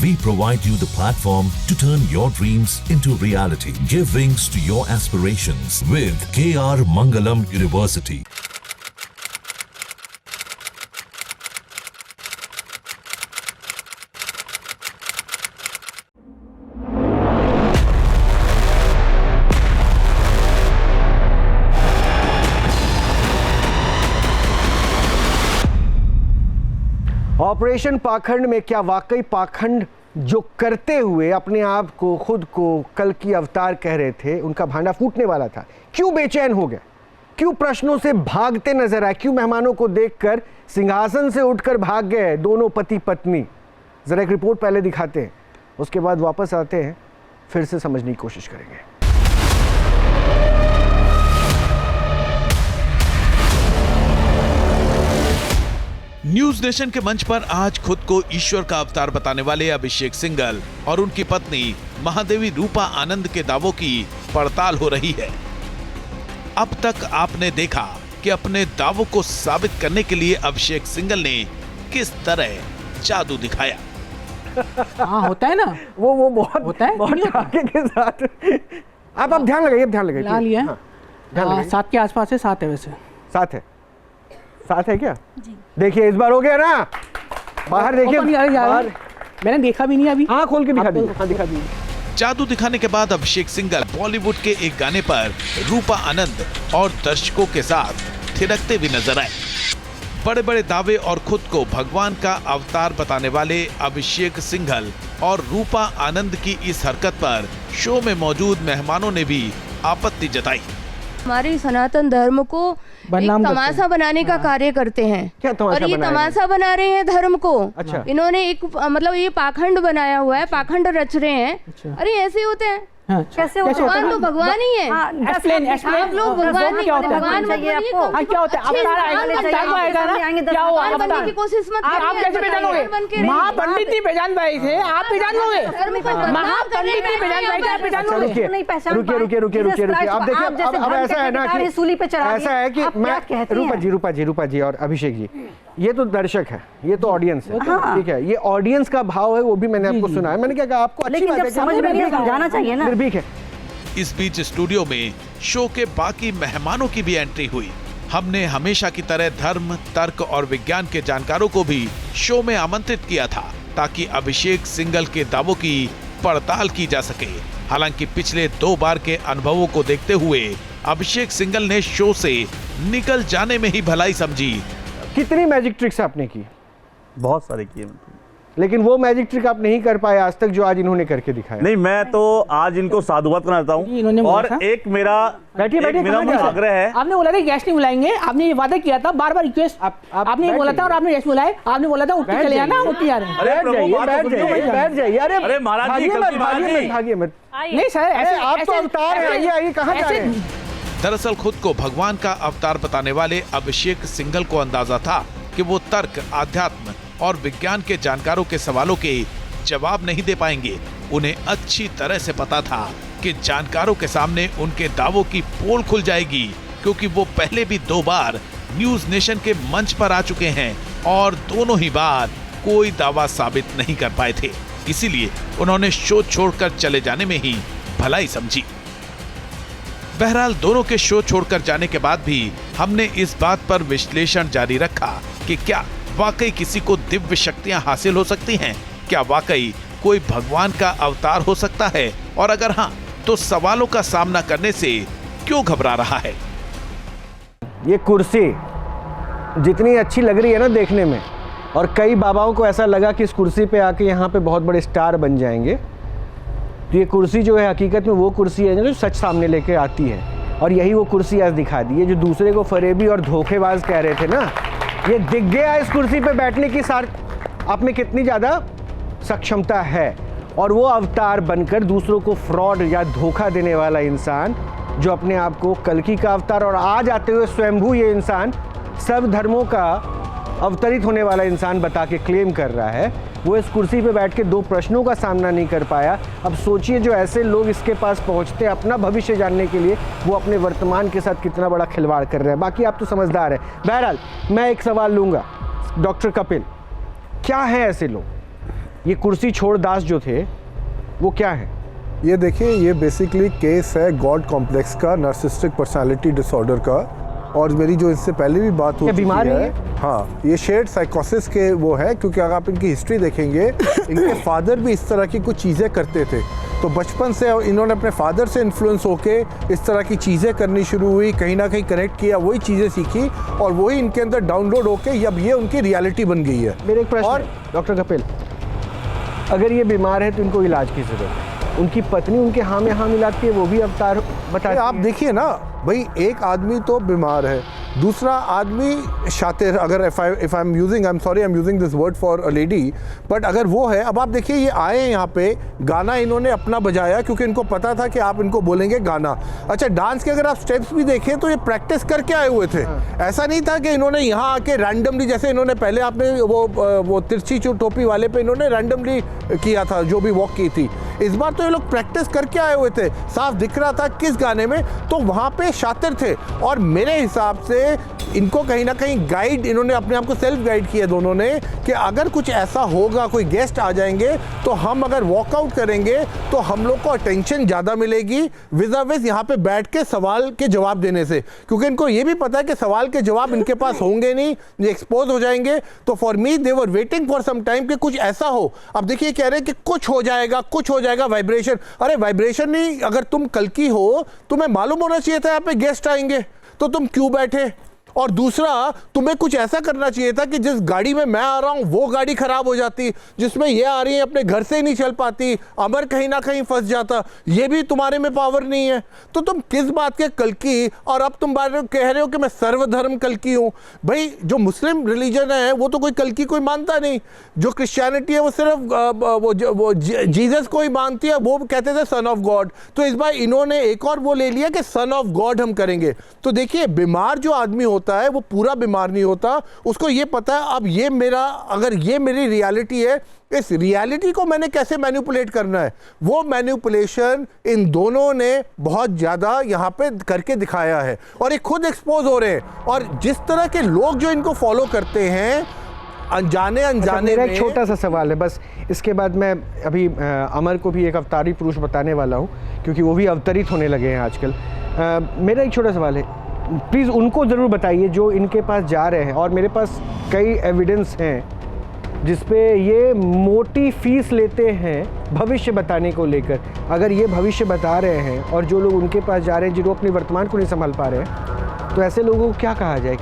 We provide you the platform to turn your dreams into reality. Give wings to your aspirations with KR Mangalam University. Operation पाखंड में क्या वाकई पाखंड जो करते हुए अपने आप को खुद को कल की अवतार कह रहे थे उनका भांडा फूटने वाला था? क्यों बेचैन हो गए? क्यों प्रश्नों से भागते नजर आए? क्यों मेहमानों को देखकर सिंहासन से उठकर भाग गए दोनों पति पत्नी? जरा एक रिपोर्ट पहले दिखाते हैं, उसके बाद वापस आते हैं, फिर से समझने की कोशिश करेंगे। न्यूज नेशन के मंच पर आज खुद को ईश्वर का अवतार बताने वाले अभिषेक सिंघल और उनकी पत्नी महादेवी रूपा आनंद के दावों की पड़ताल हो रही है। अब तक आपने देखा कि अपने दावों को साबित करने के लिए अभिषेक सिंघल ने किस तरह जादू दिखाया। हाँ होता है ना, वो बहुत होता है, बहुत आगे के साथ। आप ध्यान लगाइए, ध्यान लगाइए। ला लिया। हाँ, 7 के आसपास है, 7 है वैसे। 7 है क्या? जी। देखिए इस बार हो गया ना, बाहर देखिए, बाहर मैंने देखा भी नहीं अभी। हाँ खोल के दिखा दीजिए। हाँ दिखा दीजिए। जादू दिखाने के बाद अभिषेक सिंघल बॉलीवुड के एक गाने पर रूपा आनंद और दर्शकों के साथ थिरकते भी नजर आए। बड़े बड़े दावे और खुद को भगवान का अवतार बताने वाले अभिषेक सिंघल और रूपा आनंद की इस हरकत पर शो में मौजूद मेहमानों ने भी आपत्ति जताई। हमारे सनातन धर्म को एक तमाशा बनाने का कार्य करते हैं। क्या तमाशा? और ये तमाशा बना रहे हैं धर्म को। अच्छा। इन्होंने एक मतलब ये पाखंड बनाया हुआ है, पाखंड रच रहे हैं। अच्छा। अरे ऐसे होते हैं? कैसे भगवान तो भगवान ही है। आप लोग भगवान नहीं, भगवान चाहिए आपको। हाँ क्या होता है? अवतार आएगा ना, क्या हुआ? बनने की कोशिश मत करिए। आप कैसे पहचानोगे? महापंडित ही पहचान पाए थे, आप पहचान लोगे? महापंडित ही पहचान पाए थे, आप पहचान लोगे? रुकिए। अब देखिए, अब ऐसा है ना कि ऐसा है कि मैं रूपा जी और अभिषेक जी, ये तो दर्शक है, ये तो ऑडियंस है, ठीक है, ये ऑडियंस का भाव है, वो भी मैंने आपको सुना है। मैंने क्या कहा, आपको अच्छी बात है, समझ में नहीं जाना चाहिए ना। निर्भीक है। इस बीच स्टूडियो में शो के बाकी मेहमानों की भी एंट्री हुई। हमने हमेशा की तरह धर्म, तर्क और विज्ञान के जानकारों को भी शो में आमंत्रित किया था ताकि अभिषेक सिंघल के दावों की पड़ताल की जा सके। हालांकि पिछले 2 बार के अनुभवों को देखते हुए अभिषेक सिंघल ने शो से निकल जाने में ही भलाई समझी। कितनी मैजिक ट्रिक्स आपने की? बहुत सारे किए, लेकिन वो मैजिक ट्रिक आप नहीं कर पाए आज तक जो आज इन्होंने करके दिखाया। नहीं, मैं तो आज इनको साधुवाद करना चाहता हूँ। और एक मेरा आग्रह है। आपने बोला था गेस्ट नहीं बुलाएंगे, आपने ये वादा किया था, बार बार रिक्वेस्ट आपने बोला था और आपने गेस्ट बुलाए। आपने बोला था उठ के चले आना, उठ के आ रहे हैं। बैठ जाइए। अरे महाराज जी, भागिए मत। नहीं सर, ऐसे आप तो अवतार हैं, आइए कहाँ जा रहे हैं? दरअसल खुद को भगवान का अवतार बताने वाले अभिषेक सिंघल को अंदाजा था कि वो तर्क, आध्यात्म और विज्ञान के जानकारों के सवालों के जवाब नहीं दे पाएंगे। उन्हें अच्छी तरह से पता था कि जानकारों के सामने उनके दावों की पोल खुल जाएगी, क्योंकि वो पहले भी 2 बार न्यूज नेशन के मंच पर आ चुके हैं और दोनों ही बार कोई दावा साबित नहीं कर पाए थे। इसीलिए उन्होंने शो छोड़कर चले जाने में ही भलाई समझी। बहरहाल दोनों के शो छोड़कर जाने के बाद भी हमने इस बात पर विश्लेषण जारी रखा कि क्या वाकई किसी को दिव्य शक्तियां हासिल हो सकती हैं? क्या वाकई कोई भगवान का अवतार हो सकता है? और अगर हाँ, तो सवालों का सामना करने से क्यों घबरा रहा है? ये कुर्सी जितनी अच्छी लग रही है ना देखने में, और कई बाबाओं को ऐसा लगा कि इस कुर्सी पे आके यहाँ पे बहुत बड़े स्टार बन जाएंगे, तो ये कुर्सी जो है हकीकत में वो कुर्सी है जो सच सामने लेके आती है। और यही वो कुर्सी आज दिखा दी है जो दूसरे को फरेबी और धोखेबाज कह रहे थे ना, ये दिख गया इस कुर्सी पे बैठने की आप में कितनी ज़्यादा सक्षमता है। और वो अवतार बनकर दूसरों को फ्रॉड या धोखा देने वाला इंसान जो अपने आप को कल्कि का अवतार और आज आते हुए स्वयंभू ये इंसान सब धर्मों का अवतरित होने वाला इंसान बता के क्लेम कर रहा है, वो इस कुर्सी पे बैठ के 2 प्रश्नों का सामना नहीं कर पाया। अब सोचिए जो ऐसे लोग इसके पास पहुंचते अपना भविष्य जानने के लिए, वो अपने वर्तमान के साथ कितना बड़ा खिलवाड़ कर रहे हैं। बाकी आप तो समझदार हैं। बहरहाल मैं एक सवाल लूँगा, डॉक्टर कपिल, क्या है ऐसे लोग ये कुर्सी छोड़ दास जो थे वो क्या है? ये देखिए, ये बेसिकली केस है गॉड कॉम्प्लेक्स का, नार्सिसिस्टिक पर्सनालिटी डिसऑर्डर का। और मेरी जो इससे पहले भी बात हो चुकी है, हाँ, ये शेयर्ड साइकोसिस के वो है, क्योंकि अगर आप इनकी हिस्ट्री देखेंगे, इनके फादर भी इस तरह की कुछ चीज़ें करते थे। तो बचपन से इन्होंने अपने फादर से इन्फ्लुएंस होके इस तरह की चीज़ें करनी शुरू हुई, कहीं ना कहीं कनेक्ट किया, वही चीज़ें सीखी और वही इनके अंदर डाउनलोड होके अब ये उनकी रियलिटी बन गई है। मेरे एक प्रश्न, डॉक्टर कपिल, अगर ये बीमार है तो इनको इलाज की जरूरत है, उनकी पत्नी उनके हाँ में हाँ मिलाती है, वो भी अवतार बताती है। आप देखिए ना भाई, एक आदमी तो बीमार है, दूसरा आदमी शातिर, अगर if I am using, I am sorry, I am using this word for a lady, but अगर वो है, अब आप देखिए ये आए यहाँ पे, गाना इन्होंने अपना बजाया क्योंकि इनको पता था कि आप इनको बोलेंगे गाना। अच्छा, डांस के अगर आप स्टेप्स भी देखें तो ये प्रैक्टिस करके आए हुए थे। ऐसा नहीं था कि इन्होंने यहाँ आके रैंडमली, जैसे इन्होंने पहले आपने वो तिरछी टोपी वाले पे इन्होंने रैंडमली किया था जो भी वॉक की थी, इस बार तो ये लोग प्रैक्टिस करके आए हुए थे, साफ दिख रहा था किस गाने में, तो वहाँ पे शातिर थे। और मेरे हिसाब से इनको कहीं ना कहीं गाइड, इन्होंने अपने आप को सेल्फ गाइड किया दोनों ने, कि अगर कुछ ऐसा होगा, कोई गेस्ट आ जाएंगे तो हम अगर वॉकआउट करेंगे तो हम लोग को अटेंशन ज़्यादा मिलेगी विज़ यहाँ पे बैठ के सवाल के जवाब देने से, क्योंकि इनको ये भी पता है कि सवाल के जवाब इनके पास होंगे नहीं, ये एक्सपोज हो जाएंगे। तो for me they were waiting for some time कि कुछ ऐसा हो। अब देखिए कह रहे हैं कि कुछ हो जाएगा, कुछ हो जाएगा, वाइब्रेशन। अरे वाइब्रेशन नहीं, अगर तुम कल की हो, तुम्हें मालूम होना चाहिए था यहाँ पे गेस्ट आएंगे, तो तुम क्यों बैठे? और दूसरा, तुम्हें कुछ ऐसा करना चाहिए था कि जिस गाड़ी में मैं आ रहा हूं वो गाड़ी खराब हो जाती, जिसमें ये आ रही है अपने घर से ही नहीं चल पाती, अमर कहीं ना कहीं फंस जाता, ये भी तुम्हारे में पावर नहीं है। तो तुम किस बात के कल की? और अब तुम कह रहे हो कि मैं सर्वधर्म कल की हूं। भाई जो मुस्लिम रिलीजन है वो तो कोई कल की कोई मानता नहीं, जो क्रिश्चियनिटी है वो सिर्फ वो जीसस को ही मानती है, वो कहते थे सन ऑफ गॉड। तो इस बार इन्होंने एक और वो ले लिया कि सन ऑफ गॉड हम करेंगे। तो देखिए, बीमार जो आदमी होता है वो पूरा बीमार नहीं होता, उसको ये पता है अब ये मेरा, अगर ये मेरी रियलिटी है, इस रियलिटी को मैंने कैसे मैनिपुलेट करना है। वो मैनिपुलेशन इन दोनों ने बहुत ज्यादा यहाँ पे करके दिखाया है और ये खुद एक्सपोज हो रहे हैं। और जिस तरह के लोग जो इनको फॉलो करते हैं अनजाने मेरा एक छोटा सा सवाल है बस, इसके बाद मैं अभी अमर को भी एक अवतारी पुरुष बताने वाला हूँ, क्योंकि वो भी अवतरित होने लगे हैं आजकल। मेरा एक छोटा सवाल है, प्लीज़ उनको ज़रूर बताइए जो इनके पास जा रहे हैं, और मेरे पास कई एविडेंस हैं जिसपे ये मोटी फीस लेते हैं भविष्य बताने को लेकर। अगर ये भविष्य बता रहे हैं और जो लोग उनके पास जा रहे हैं, जो अपने वर्तमान को नहीं संभाल पा रहे हैं, तो ऐसे लोगों को क्या कहा जाए?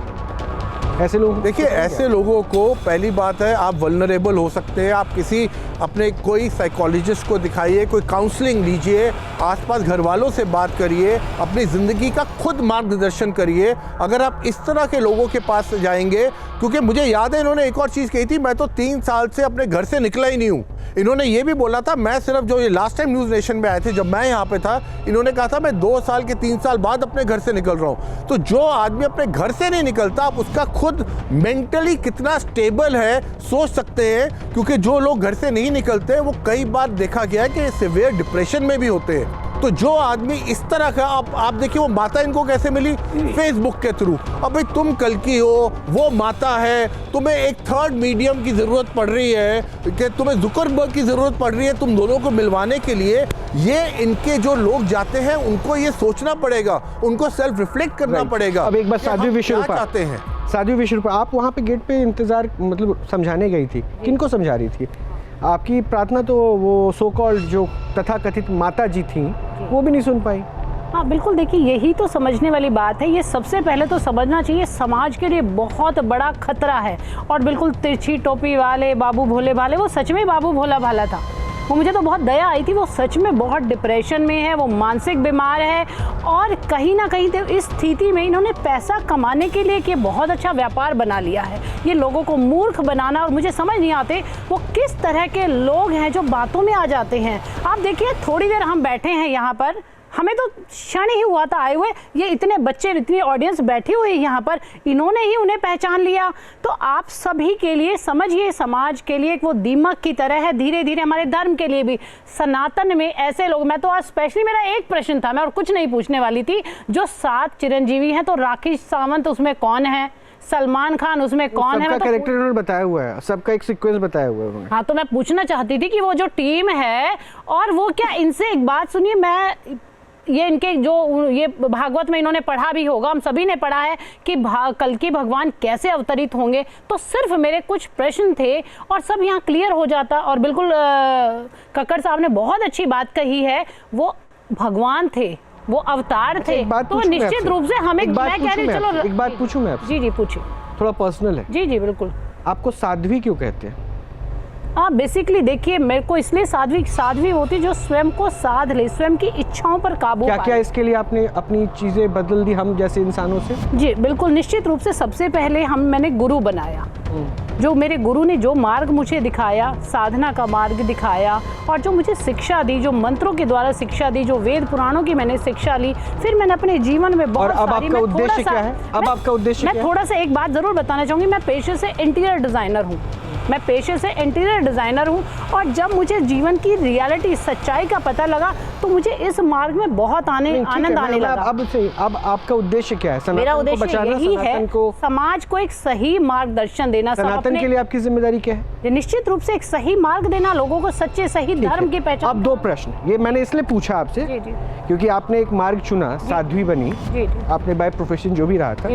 ऐसे लोग, देखिए, ऐसे लोगों को पहली बात है, आप वल्नरेबल हो सकते हैं, आप किसी अपने कोई साइकोलॉजिस्ट को दिखाइए, कोई काउंसलिंग लीजिए, आसपास घर वालों से बात करिए, अपनी ज़िंदगी का खुद मार्गदर्शन करिए। अगर आप इस तरह के लोगों के पास जाएंगे, क्योंकि मुझे याद है इन्होंने एक और चीज़ कही थी, मैं तो 3 साल से अपने घर से निकला ही नहीं हूँ। इन्होंने ये भी बोला था, मैं सिर्फ जो ये लास्ट टाइम न्यूज़ नेशन में आए थे जब मैं यहाँ पे था, इन्होंने कहा था मैं 2 साल के 3 साल बाद अपने घर से निकल रहा हूँ। तो जो आदमी अपने घर से नहीं निकलता, आप उसका खुद मेंटली कितना स्टेबल है सोच सकते हैं, क्योंकि जो लोग घर से नहीं निकलते वो कई बार देखा गया है कि सिवियर डिप्रेशन में भी होते हैं। तो जो आदमी इस तरह का, आप देखिए वो माता इनको कैसे मिली, फेसबुक के थ्रू। अब भाई तुम कल की हो, वो माता है, तुम्हें एक थर्ड मीडियम की ज़रूरत पड़ रही है, कि तुम्हें जुकरबर्ग की ज़रूरत पड़ रही है तुम दोनों को मिलवाने के लिए। ये इनके जो लोग जाते हैं उनको ये सोचना पड़ेगा, उनको सेल्फ रिफ्लेक्ट करना पड़ेगा। अब एक बार साध्वी विश्वरूपा चाहते हैं, साध्वी विश्वरूपा, आप वहाँ पे गेट पे इंतजार, मतलब समझाने गई थी, किनको समझा रही थी? आपकी प्रार्थना तो वो सो कॉल्ड जो तथाकथित माता जी थी वो भी नहीं सुन पाई। हाँ बिल्कुल, देखिए यही तो समझने वाली बात है। ये सबसे पहले तो समझना चाहिए समाज के लिए बहुत बड़ा खतरा है। और बिल्कुल तिरछी टोपी वाले बाबू भोले भाले, वो सच में बाबू भोला भाला था। वो मुझे तो बहुत दया आई थी, वो सच में बहुत डिप्रेशन में है, वो मानसिक बीमार है। और कहीं ना कहीं तो इस स्थिति में इन्होंने पैसा कमाने के लिए कि बहुत अच्छा व्यापार बना लिया है। ये लोगों को मूर्ख बनाना, और मुझे समझ नहीं आते वो किस तरह के लोग हैं जो बातों में आ जाते हैं। आप देखिए, थोड़ी देर हम बैठे हैं यहाँ पर, हमें तो क्षण ही हुआ था आए हुए, ये इतने बच्चे, इतनी ऑडियंस बैठी हुई है यहाँ पर, इन्होंने ही उन्हें पहचान लिया। तो आप सभी के लिए समझिए, समाज के लिए वो दीमक की तरह है, धीरे धीरे हमारे धर्म के लिए भी। सनातन में ऐसे लोग, मैं तो आज स्पेशली, मेरा एक प्रश्न था, मैं और कुछ नहीं पूछने वाली थी, जो 7 चिरंजीवी हैं तो राखी सावंत उसमें कौन है? सलमान खान उसमें कौन है, सबका कैरेक्टर उन्होंने बताया हुआ है, सबका एक सीक्वेंस बताया हुआ है उन्होंने। हाँ, तो मैं पूछना चाहती थी कि वो जो टीम है, और वो क्या, इनसे एक बात सुनिए, मैं ये इनके जो ये भागवत में इन्होंने पढ़ा भी होगा, हम सभी ने पढ़ा है कि कल्कि भगवान कैसे अवतरित होंगे, तो सिर्फ मेरे कुछ प्रश्न थे और सब यहाँ क्लियर हो जाता। और बिल्कुल कक्कड़ साहब ने बहुत अच्छी बात कही है, वो भगवान थे, वो अवतार थे, तो निश्चित रूप से हमें, मैं कह रही हूँ, चलो एक बात पूछूं मैं आपसे? जी पूछिए। थोड़ा पर्सनल है। जी बिल्कुल। आपको साध्वी क्यों कहते हैं? बेसिकली देखिए, मेरे को इसलिए साध्वी होती जो स्वयं को साध ले, स्वयं की इच्छाओं पर काबू पाए। क्या इसके लिए आपने अपनी चीजें बदल दी हम जैसे इंसानों से? जी बिल्कुल, निश्चित रूप से। सबसे पहले मैंने गुरु बनाया, जो मेरे गुरु ने जो मार्ग मुझे दिखाया, साधना का मार्ग दिखाया, और जो मुझे शिक्षा दी, जो मंत्रों के द्वारा शिक्षा दी, जो वेद पुराणों की मैंने शिक्षा ली, फिर मैंने अपने जीवन में बहुत सारी। अब आपका उद्देश्य क्या है? अब आपका उद्देश्य क्या है? मैं थोड़ा सा एक बात जरूर बताना चाहूंगी, मैं पेशे से इंटीरियर डिजाइनर हूँ, और जब मुझे जीवन की रियलिटी, सच्चाई का पता लगा, तो मुझे इस मार्ग में बहुत आनंद आने लगा। अब आपका उद्देश्य क्या है? मेरा उद्देश्य यही है, समाज को एक सही मार्गदर्शन देना। सनातन के लिए आपकी जिम्मेदारी क्या है? निश्चित रूप से एक सही मार्ग देना, लोगों को सच्चे सही धर्म की पहचान। अब 2 प्रश्न, ये मैंने इसलिए पूछा आपसे क्योंकि आपने एक मार्ग चुना, साध्वी बनी, आपने बाय प्रोफेशन जो भी रहा था।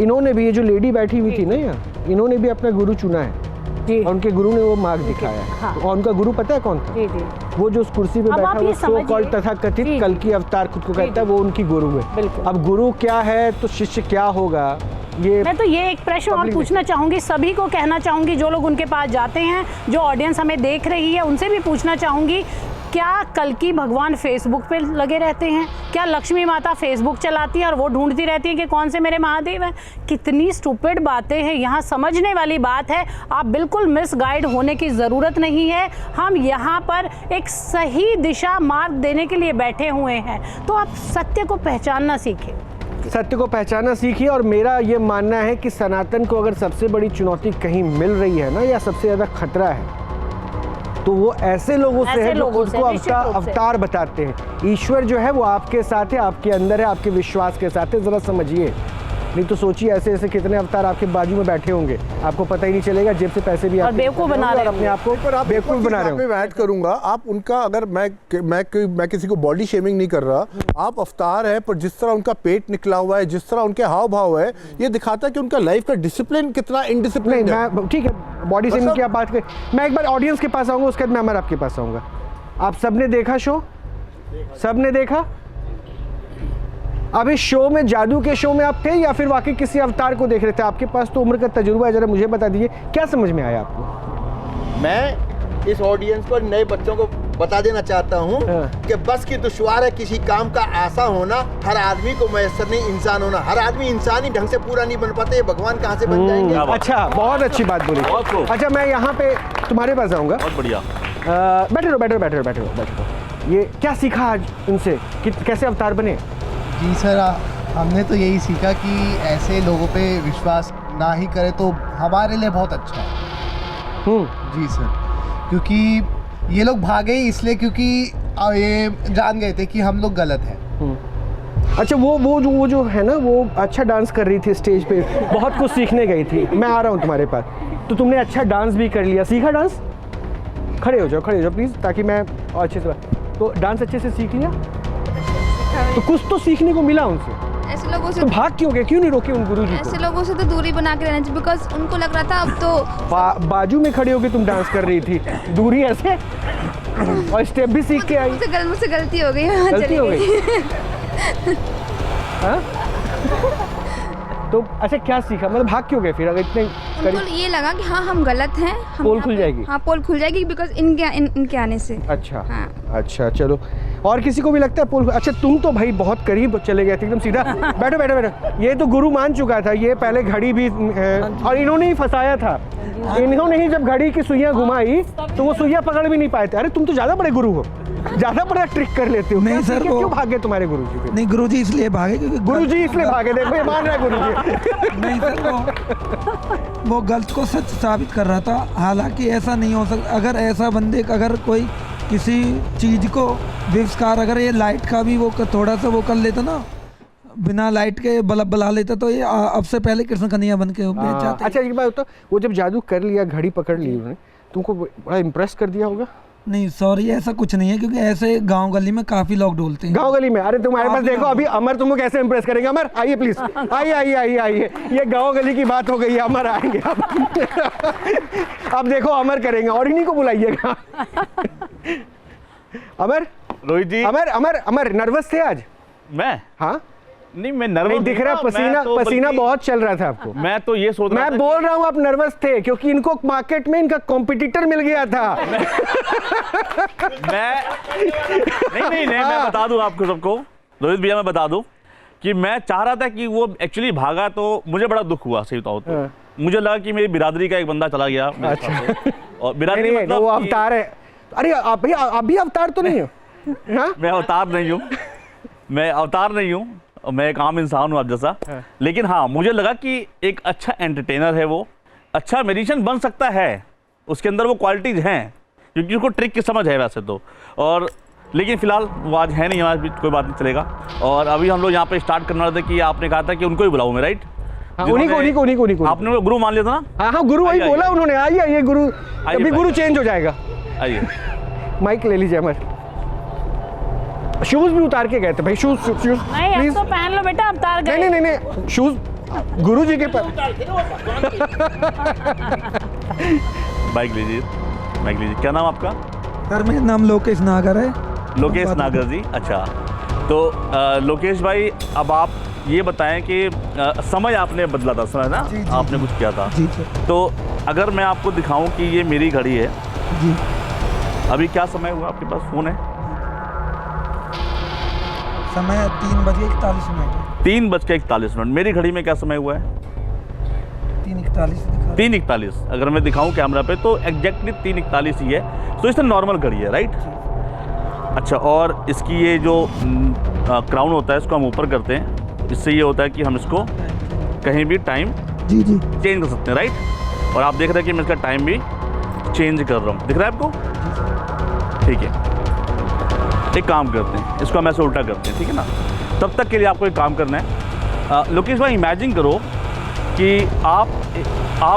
इन्होंने भी, ये जो लेडी बैठी हुई थी ना यहाँ, इन्होंने भी अपना गुरु चुना है, और उनके गुरु ने वो मार्ग दिखाया है। हाँ। और उनका गुरु पता है कौन था? वो जो उस कुर्सी पे बैठा, वो सो कॉल्ड तथाकथित कल्कि अवतार खुद को कहता है, वो उनकी गुरु है। अब गुरु क्या है तो शिष्य क्या होगा? मैं तो ये एक प्रश्न और पूछना चाहूंगी, सभी को कहना चाहूंगी, जो लोग उनके पास जाते हैं, जो ऑडियंस हमें देख रही है, उनसे भी पूछना चाहूंगी, क्या कल्कि भगवान फेसबुक पे लगे रहते हैं? क्या लक्ष्मी माता फेसबुक चलाती है और वो ढूंढती रहती है कि कौन से मेरे महादेव हैं? कितनी स्टूपिड बातें हैं। यहाँ समझने वाली बात है, आप बिल्कुल मिसगाइड होने की ज़रूरत नहीं है। हम यहाँ पर एक सही दिशा मार्ग देने के लिए बैठे हुए हैं, तो आप सत्य को पहचानना सीखें, सत्य को पहचानना सीखिए। और मेरा ये मानना है कि सनातन को अगर सबसे बड़ी चुनौती कहीं मिल रही है ना, या सबसे ज़्यादा खतरा है, तो वो ऐसे लोगों से है जो खुद को अवतार बताते हैं। ईश्वर जो है वो आपके साथ है, आपके अंदर है, आपके विश्वास के साथ है। जरा समझिए, नहीं तो सोचिए ऐसे ऐसे कितने अवतार आपके बाजू में बैठे होंगे, आपको पता ही नहीं चलेगा, जेब से पैसे भी आप बेवकूफ बना रहे हैं, अपने आप को बेवकूफ बना रहे हो। मैं ऐड करूंगा, आप उनका, अगर मैं किसी को बॉडी शेमिंग नहीं कर रहा, आप अवतार है, पर जिस तरह उनका पेट निकला हुआ है, जिस तरह उनके हाव भाव है, ये दिखाता है कि उनका लाइफ का डिसिप्लिन कितना इनडिसिप्लिन है। ठीक है, बॉडी शेमिंग की आप बात करें, मैं एक बार ऑडियंस के पास आऊंगा, उसके बाद मैं अमर आपके पास आऊंगा। आप सबने देखा शो? सबने देखा? अब इस शो में, जादू के शो में आप थे या फिर वाकई किसी अवतार को देख रहे थे? आपके पास तो उम्र का तजुर्बा है, जरा मुझे बता दीजिए क्या समझ में आया आपको? मैं इस ऑडियंस को, नए बच्चों को बता देना चाहता हूँ कि बस की दुश्वार है किसी काम का आसान होना, हर आदमी को मैसर नहीं इंसान होना। हर आदमी इंसान ही ढंग से पूरा नहीं बन पाते, भगवान कहाँ से बन जाएंगे? अच्छा, बहुत अच्छी बात बोली। अच्छा, मैं यहाँ पे तुम्हारे पास आऊँगा। बहुत बढ़िया। बैठो। ये क्या सीखा आज उनसे, कैसे अवतार बने? जी सर, हमने तो यही सीखा कि ऐसे लोगों पे विश्वास ना ही करें तो हमारे लिए बहुत अच्छा है। जी सर, क्योंकि ये लोग भागे ही इसलिए क्योंकि ये जान गए थे कि हम लोग गलत हैं। अच्छा, वो जो है ना, वो अच्छा डांस कर रही थी स्टेज पे, बहुत कुछ सीखने गई थी। मैं आ रहा हूँ तुम्हारे पास, तो तुमने अच्छा डांस भी कर लिया, सीखा डांस? खड़े हो जाओ प्लीज़, ताकि मैं अच्छे से, तो डांस अच्छे से सीख लिया, तो कुछ तो सीखने को मिला उनसे। ऐसे लोगों से तो भाग क्यों गए, क्यों नहीं रोके उन गुरुजी को? ऐसे लोगों से तो दूरी बना के रहना चाहिए, बिकॉज उनको लग रहा था अब तो बाजू में खड़े होके तुम डांस कर रही थी, दूरी ऐसे, और स्टेप भी सीख के आई। मुझसे गलती हो गई, गलती हो गई। तो अच्छा, क्या सीखा, मतलब भाग क्यों गए फिर अगर इतने उनको ये लगा कि हाँ हम गलत हैं, पोल खुल जाएगी? हाँ, पोल खुल जाएगी बिकॉज इनके आने से। अच्छा, हाँ। अच्छा, चलो, और किसी को भी लगता है पोल? अच्छा, तुम तो भाई बहुत करीब चले गए थे एकदम सीधा। बैठो। ये तो गुरु मान चुका था, ये पहले घड़ी भी, और इन्होंने ही फंसाया था। इन्होंने ही जब घड़ी की सुइयां घुमाई तो वो सुइयां पकड़ भी नहीं पाए थे। अरे तुम तो ज्यादा बड़े गुरु हो, ज्यादा बड़ा ट्रिक कर लेते हो। नहीं सर, क्यों भागे तुम्हारे गुरुजी? नहीं, गुरुजी इसलिए भागे क्योंकि गुरुजी इसलिए भागे, देखो ये मान रहा है गुरुजी। नहीं सर, वो गलत को सच साबित कर रहा था। हालांकि ऐसा नहीं हो सकता, अगर ऐसा बंदे, अगर कोई किसी चीज को विस्कार, अगर ये लाइट का भी वो थोड़ा सा वो कर लेता ना, बिना लाइट के बल्ब बला लेता तो ये अब से पहले कृष्ण कन्हैया बन के जाते। अच्छा एक बात तो वो जब जादू कर लिया, घड़ी पकड़ ली उन्होंने, तुमको बड़ा इम्प्रेस कर दिया होगा? नहीं सॉरी, ऐसा कुछ नहीं है, क्योंकि ऐसे गांव गली में काफी लोग ढोलते हैं। गांव गली में? अरे तुम्हारे पास देखो अभी अमर तुमको कैसे इम्प्रेस करेंगे। अमर आइए प्लीज, आइए आइए आइए आइए, ये गांव गली की बात हो गई है, अमर आएंगे अब देखो अमर करेंगे और इन्हीं को बुलाइएगा। अमर, रोहित जी। अमर अमर अमर नर्वस थे आज? मैं? हाँ नहीं, मैं नर्वस नहीं दिख रहा, पसीना तो पसीना बहुत चल रहा था आपको। मैं तो ये सोच रहा था, मैं बोल रहा हूँ आप नर्वस थे क्योंकि इनको मार्केट में इनका कॉम्पिटिटर मिल गया था। नहीं, मैं बता दूं आपको सबको, रोहित भैया मैं बता दूं कि मैं चाह रहा था कि वो एक्चुअली भागा, तो मुझे बड़ा दुख हुआ सही बताओ तो। मुझे लगा कि मेरी बिरादरी का एक बंदा चला गया। अच्छा। और बिरादरी मतलब वो अवतार है। अरे अभी अवतार तो नहीं हो? मैं अवतार नहीं हूँ, मैं अवतार नहीं हूँ, मैं एक आम इंसान हूँ आप जैसा। लेकिन हाँ, मुझे लगा कि एक अच्छा एंटरटेनर है वो, अच्छा म्यूजिशियन बन सकता है, उसके अंदर वो क्वालिटीज हैं, क्योंकि उसको ट्रिक की समझ है वैसे तो। और लेकिन फिलहाल वो आज है नहीं, हमारे बीच कोई बात नहीं चलेगा। और अभी हम लोग यहाँ पे स्टार्ट करने वाले थे कि आपने कहा था कि उनको ही बुलाऊं मैं, राइट? उन्हीं को आपने गुरु मान लिया था ना? हाँ गुरु वही बोला उन्होंने। आइए गुरु, अभी गुरु चेंज हो जाएगा। आइए, माइक ले लीजिए अमर। शूज भी उतार के गए थे भाई, शूज नहीं अब तो पहन लो बेटा, अब उतार गए। नहीं शूज गुरु जी के पास। बाइक लीजिए, माइक लीजिए। क्या नाम आपका? सर मेरा नाम लोकेश नागर है। लोकेश नागर जी, अच्छा। तो लोकेश भाई, अब आप ये बताएं कि समय आपने बदला था, समय ना? जी, आपने कुछ किया था जी सर। तो अगर मैं आपको दिखाऊं कि ये मेरी घड़ी है जी, अभी क्या समय हुआ? आपके पास फोन है? समय 3:41 है। 3:41। मेरी घड़ी में क्या समय हुआ है? 3:41 3:41। अगर मैं दिखाऊं कैमरा पे तो एग्जैक्टली 3:41 ही है। तो इससे नॉर्मल घड़ी है, राइट? अच्छा, और इसकी ये जो क्राउन होता है इसको हम ऊपर करते हैं, इससे ये होता है कि हम इसको कहीं भी टाइम जी चेंज कर सकते हैं, राइट? और आप देख रहे हैं कि मैं इसका टाइम भी चेंज कर रहा हूँ, दिख रहा है आपको? ठीक है, एक काम करते हैं, इसको हम ऐसे उल्टा करते हैं, ठीक है ना? तब तक के लिए आपको एक काम करना है। लोकेश भाई, इमेजिन करो कि आप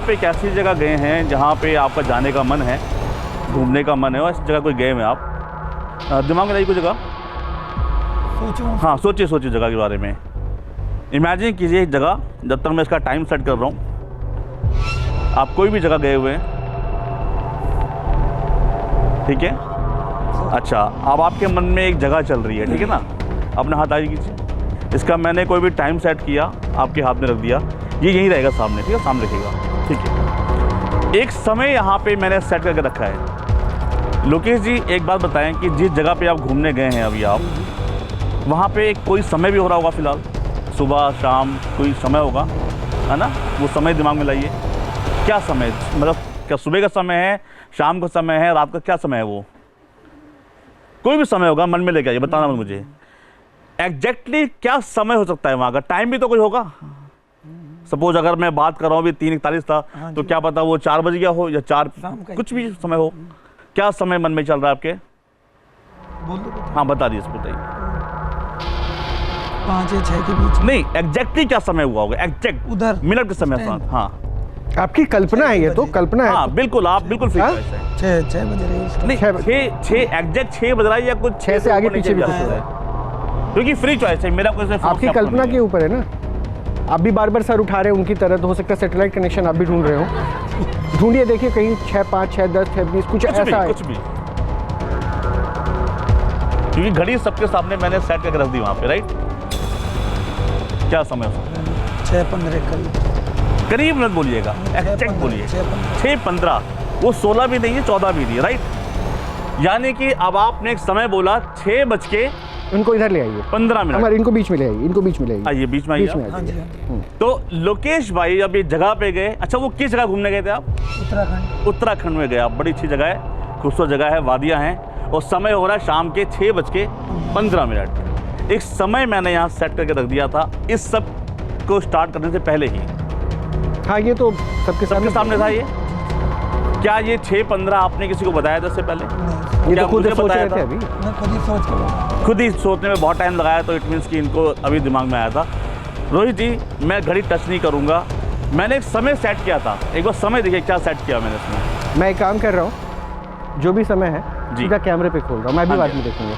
एक ऐसी जगह गए हैं जहाँ पे आपका जाने का मन है, घूमने का मन है, और इस जगह कोई गए हैं आप, दिमाग में नहीं कोई जगह? हाँ, सोचिए जगह के बारे में। इमेजिन कीजिए एक जगह, जब तक मैं इसका टाइम सेट कर रहा हूँ, आप कोई भी जगह गए हुए हैं, ठीक है? अच्छा, अब आपके मन में एक जगह चल रही है, ठीक है ना? अपना हाथ आगे कीजिए, इसका मैंने कोई भी टाइम सेट किया, आपके हाथ में रख दिया, ये यहीं रहेगा सामने, ठीक है? सामने रखेगा, ठीक है? एक समय यहाँ पे मैंने सेट करके रखा है। लोकेश जी, एक बात बताएं कि जिस जगह पे आप घूमने गए हैं अभी आप, वहाँ पे कोई समय भी हो रहा होगा फिलहाल, सुबह शाम कोई समय होगा, है ना? वो समय दिमाग में लाइए। क्या समय, मतलब क्या सुबह का समय है, शाम का समय है, रात का क्या समय है? वो कोई भी समय होगा, मन में लेके आइए, बताना मुझे एग्जैक्टली क्या समय हो सकता है वहाँ का। टाइम भी तो कोई होगा। सपोज अगर मैं बात कर रहा हूँ अभी 3:41 था, तो क्या पता वो 4 बज गया हो या 4, कुछ भी समय हो। क्या समय मन में चल रहा है आपके? हाँ बता दीजिए, बताइए। 5 या 6 के बीच। नहीं, एग्जैक्टली क्या समय हुआ होगा, एग्जैक्ट उधर मिनट के समय साथ। हाँ, आपकी कल्पना है, ये तो कल्पना है। हाँ बिल्कुल, आप बिल्कुल फिट है। 6 बज रहे हैं। नहीं, 6 एग्जैक्ट 6 बज रहा है या कुछ 6 से आगे पीछे भी हो सकता है, क्योंकि फ्री चॉइस है मेरा। कोई आपकी कल्पना के ऊपर है ना। आप भी बार सर उठा रहे हैं उनकी तरह, तो हो सकता है सैटेलाइट कनेक्शन आप भी ढूंढ रहे हो। ढूंढिए, देखिए कहीं 6, 5, 6, 10, 6, 20 कुछ ऐसा है। कुछ भी, क्योंकि घड़ी सबके सामने मैंने सेट करके रख दी वहाँ पे, राइट? क्या समय हो सकता है? 6:15 करीब मत बोलिएगा, एग्जैक्ट बोलिए। 6:15, वो 16 भी नहीं है, 14 भी नहीं है, राइट? यानी कि अब आपने एक समय बोला 6 बज के, इनको इधर ले आइए, 15 मिनट। हमारे इनको बीच में ले आइए, इनको बीच में ले आइए, बीच में आइए। तो लोकेश भाई अब ये जगह पे गए। अच्छा, वो किस जगह घूमने गए थे आप? उत्तराखंड में गए आप। बड़ी अच्छी जगह है, खूबसूरत जगह है, वादियाँ हैं, और समय हो रहा है शाम के 6:15। एक समय मैंने यहाँ सेट करके रख दिया था इस सब को स्टार्ट करने से पहले ही। हाँ, ये तो सबके सामने था ये। क्या ये 6:15 आपने किसी को बताया था इससे पहले? ये क्या तो खुद मुझे सोच बताया रहे थे था? अभी। मैं खुद ही सोच के बोला। खुद ही सोचने में बहुत टाइम लगाया, तो इट मीन्स कि इनको अभी दिमाग में आया था। रोहित जी, मैं घड़ी टच नहीं करूँगा। मैंने एक समय सेट किया था, एक बार समय देखिए क्या सेट किया मैंने इसमें। मैं एक काम कर रहा हूँ, जो भी समय है सीधा कैमरे पे खोल रहा हूँ, मैं भी बाद में देखूंगा,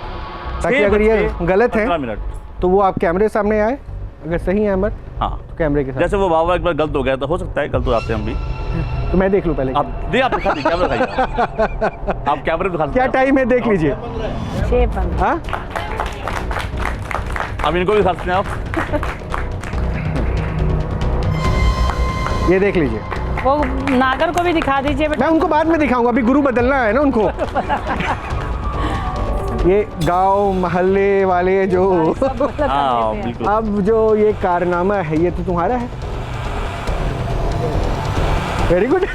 ताकि अगर ये गलत है 15 मिनट तो वो आप कैमरे सामने आए, अगर सही है अमर हाँ तो कैमरे के साथ। जैसे वो बाबा एक बार गलत हो गया तो हो सकता है गलत हो जाते हैं हम भी, तो मैं देख लूँ पहले। आप दिखा दीजिए कैमरा दिखाइए, आप कैमरे दिखा क्या टाइम है देख लीजिए। 6:15। हाँ अब इनको भी दिखा सकते हैं आप, ये देख लीजिए। वो नागर को भी दिखा दीजिए। मैं उनको बाद में दिखाऊंगा, अभी गुरु बदलना है ना उनको। ये गांव मोहल्ले वाले जो हाँ बिल्कुल। अब जो ये कारनामा है ये तो तुम्हारा है। Very good.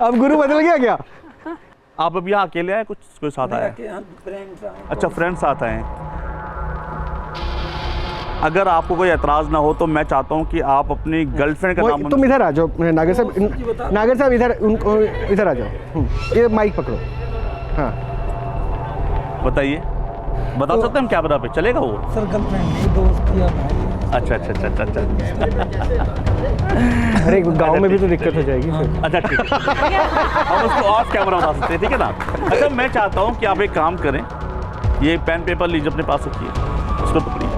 अब गुरु बदल गया क्या? आप अब यहाँ अकेले आए, कुछ कोई साथ आया? अच्छा, फ्रेंड्स साथ आए हैं। अगर आपको कोई एतराज़ ना हो तो मैं चाहता हूँ कि आप अपनी गर्लफ्रेंड का नाम। तुम इधर आ जाओ नागर साहब, नागर साहब इधर उनको इधर आ जाओ, ये माइक पकड़ो। हाँ बताइए, बता सकते हैं हम कैमरा पे, चलेगा वो? सर गर्लफ्रेंड नहीं, दोस्त या भाई। अच्छा अच्छा अच्छा अच्छा अच्छा। अरे गांव में भी तो दिक्कत हो जाएगी फिर। अच्छा ठीक है, हम उसको ऑफ कैमरा बता सकते हैं, ठीक है ना? अच्छा, मैं चाहता हूँ कि आप एक काम करें, ये पेन पेपर लीजिए अपने पास रखिए, उसको पकड़िए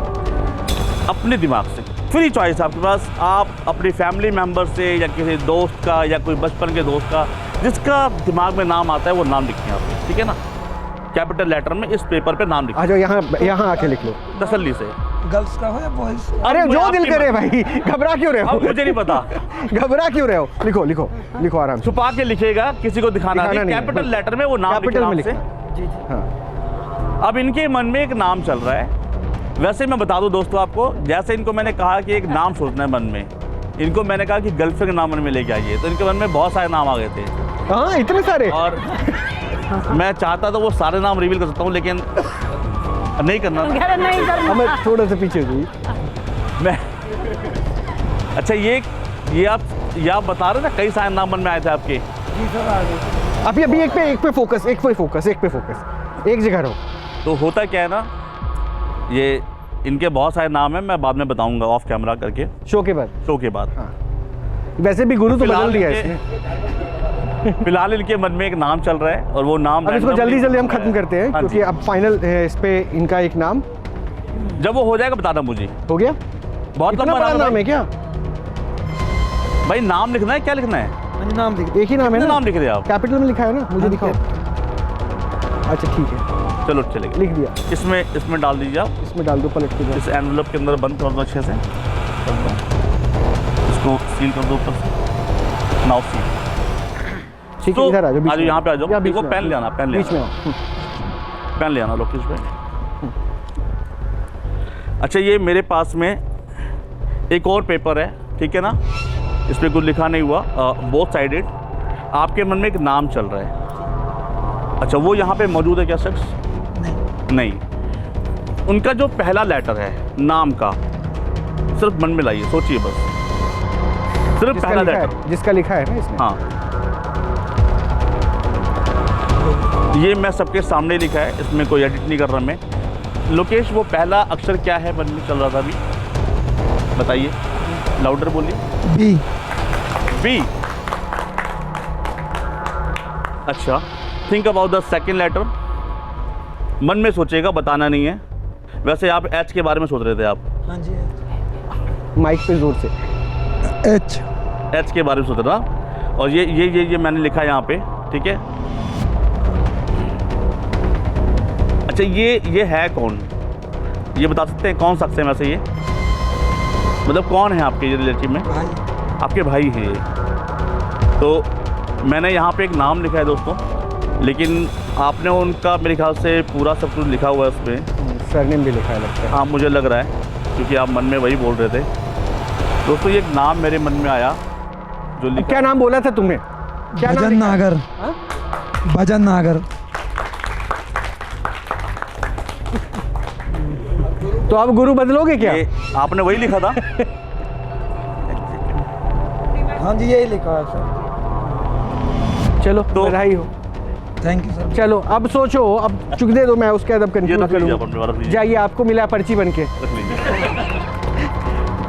अपने दिमाग से, फ्री चॉइस आपके पास। आप अपनी फैमिली मेम्बर से या किसी दोस्त का या कोई बचपन के दोस्त का जिसका दिमाग में नाम आता है वो नाम लिखिए आप, ठीक है ना? कैपिटल लेटर में इस पेपर पे नाम लिखिए। आ जाओ यहाँ आके लिख लो तसल्ली से। गर्ल्स का हो या बॉयज? अरे जो दिल करे भाई, घबरा क्यों रहे हो? मुझे नहीं पता। घबरा क्यों रहे हो? लिखो लिखो लिखो आराम से। छुपा के लिखिएगा, किसी को दिखाना नहीं। कैपिटल लेटर में वो नाम कैपिटल में लिखना। हाँ। अब इनके मन में एक नाम चल रहा है। वैसे मैं बता दूं दोस्तों आपको, जैसे इनको मैंने कहा कि एक नाम सोचना है मन में, इनको मैंने कहा कि गर्लफ्रेंड का नाम मन में लेके आइए, तो इनके मन में बहुत सारे नाम आ गए थे। हाँ इतने सारे। और मैं चाहता तो वो सारे नाम रिवील कर सकता हूँ, लेकिन नहीं करना। हमें थोड़ा सा पीछे जी। मैं अच्छा, ये आप बता रहे थे कई सारे नाम मन में आए थे आपके? जी सर आ गए। अभी एक पे फोकस, एक जगह रहो। तो होता क्या है ना, ये इनके बहुत सारे नाम हैं, मैं बाद में बताऊंगा ऑफ कैमरा करके, शो के बाद। हाँ। वैसे भी गुरु तो बदल दिया है इसने। फिलहाल इनके मन में एक नाम चल रहा है और वो नाम अब इसको जल्दी हम खत्म करते हैं, क्योंकि अब फाइनल इस पे इनका एक नाम जब वो हो जाएगा बताना मुझे। हो गया? बहुत लंबा नाम है क्या भाई? नाम लिखना है, क्या लिखना है? नाम लिख, एक ही नाम है ना? नाम लिख रहे आप? कैपिटल में लिखा है ना? मुझे दिखाओ। अच्छा ठीक है, चलो चलेगा, लिख दिया। इसमें डाल दीजिए आप, इसमें डाल दो, पलट के। इस एनवेलप के अंदर बंद कर दो अच्छे से, इसको सील कर दो ऊपर से। Now seal. ठीक है, इधर आ जाओ, आज यहाँ पे आ जाओ। देखो पेन ले आना, बीच में पेन ले आना लोकेश भाई। अच्छा, ये मेरे पास में एक और पेपर है, ठीक है ना? इस पर कुछ लिखा नहीं हुआ, बोथ साइडेड। आपके मन में एक नाम चल रहा है। अच्छा, वो यहाँ पे मौजूद है क्या शख्स? नहीं। उनका जो पहला लेटर है नाम का, सिर्फ मन में लाइए, सोचिए बस, सिर्फ पहला लेटर जिसका लिखा है ना इसमें। हाँ, ये मैं सबके सामने लिखा है, इसमें कोई एडिट नहीं कर रहा मैं। लोकेश, वो पहला अक्षर क्या है मन में चल रहा था अभी? बताइए, लाउडर बोलिए। बी। बी। अच्छा, think about the second letter. मन में सोचेगा, बताना नहीं है। वैसे आप एच के बारे में सोच रहे थे आप? हाँ जी। माइक पे जोर से। एच के बारे में सोच रहा। और ये मैंने लिखा है यहाँ पे, ठीक है? अच्छा, ये है कौन? ये बता सकते हैं कौन शख्स है वैसे ये? मतलब कौन है आपके ये रिलेटिव में? भाई। आपके भाई है ये। तो मैंने यहाँ पे एक नाम लिखा है दोस्तों, लेकिन आपने उनका मेरे ख्याल से पूरा सब कुछ लिखा हुआ है उसमें। सरनेम भी लिखा है लगता है। हाँ, मुझे लग रहा है, क्योंकि आप मन में वही बोल रहे थे। दोस्तों, ये एक नाम मेरे मन में आया जो लिखा। क्या नाम बोला था तुमने? क्या भजन नागर। भजन नागर। तो अब गुरु बदलोगे क्या? आपने वही लिखा था? हाँ जी, यही लिखा है सर। चलो बधाई हो। Thank you sir. चलो अब सोचो, अब चुक दे दो, मैं उसके बाद अब कंक्लूड करूँगा। जाइए, आपको मिला पर्ची बन के।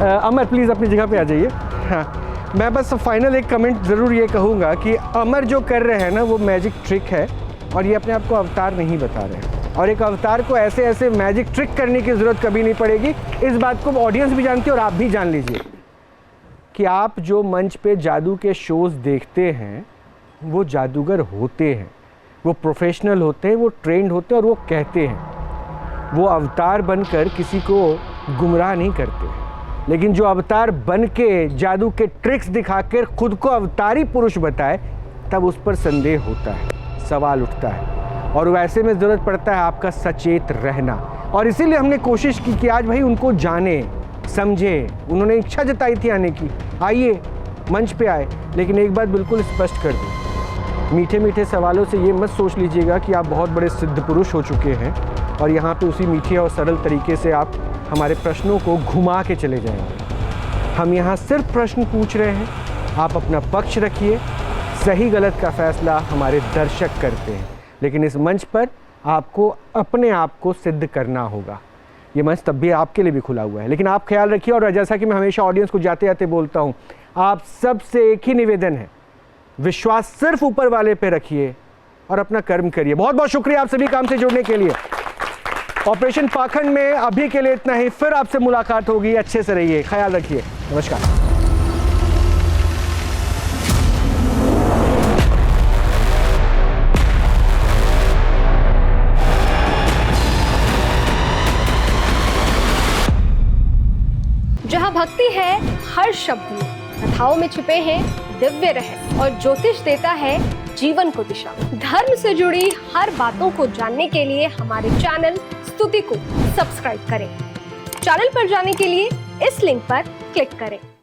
अमर प्लीज़ अपनी जगह पे आ जाइए। हाँ, मैं बस फाइनल एक कमेंट ज़रूर ये कहूँगा कि अमर जो कर रहे हैं ना वो मैजिक ट्रिक है, और ये अपने आप को अवतार नहीं बता रहे हैं, और एक अवतार को ऐसे ऐसे मैजिक ट्रिक करने की ज़रूरत कभी नहीं पड़ेगी। इस बात को ऑडियंस भी जानती है और आप भी जान लीजिए कि आप जो मंच पे जादू के शोज़ देखते हैं वो जादूगर होते हैं, वो प्रोफेशनल होते हैं, वो ट्रेंड होते हैं, और वो कहते हैं। वो अवतार बनकर किसी को गुमराह नहीं करते, लेकिन जो अवतार बन के जादू के ट्रिक्स दिखाकर खुद को अवतारी पुरुष बताए, तब उस पर संदेह होता है, सवाल उठता है, और वैसे में ज़रूरत पड़ता है आपका सचेत रहना। और इसीलिए हमने कोशिश की कि आज भाई उनको जाने समझे। उन्होंने इच्छा जताई थी आने की, आइए मंच पे आए, लेकिन एक बात बिल्कुल स्पष्ट कर दूँ, मीठे मीठे सवालों से ये मत सोच लीजिएगा कि आप बहुत बड़े सिद्ध पुरुष हो चुके हैं और यहाँ पे उसी मीठे और सरल तरीके से आप हमारे प्रश्नों को घुमा के चले जाएंगे। हम यहाँ सिर्फ प्रश्न पूछ रहे हैं, आप अपना पक्ष रखिए, सही गलत का फैसला हमारे दर्शक करते हैं, लेकिन इस मंच पर आपको अपने आप को सिद्ध करना होगा। ये मंच तब भी आपके लिए भी खुला हुआ है, लेकिन आप ख्याल रखिए। और जैसा कि मैं हमेशा ऑडियंस को जाते जाते बोलता हूँ, आप सबसे एक ही निवेदन है, विश्वास सिर्फ ऊपर वाले पे रखिए और अपना कर्म करिए। बहुत बहुत शुक्रिया आप सभी काम से जुड़ने के लिए। ऑपरेशन पाखंड में अभी के लिए इतना ही, फिर आपसे मुलाकात होगी। अच्छे से रहिए, ख्याल रखिए, नमस्कार। जहाँ भक्ति है हर शब्द में, कथाओं में छुपे हैं दिव्य रहस्य, और ज्योतिष देता है जीवन को दिशा। धर्म से जुड़ी हर बातों को जानने के लिए हमारे चैनल स्तुति को सब्सक्राइब करें। चैनल पर जाने के लिए इस लिंक पर क्लिक करें।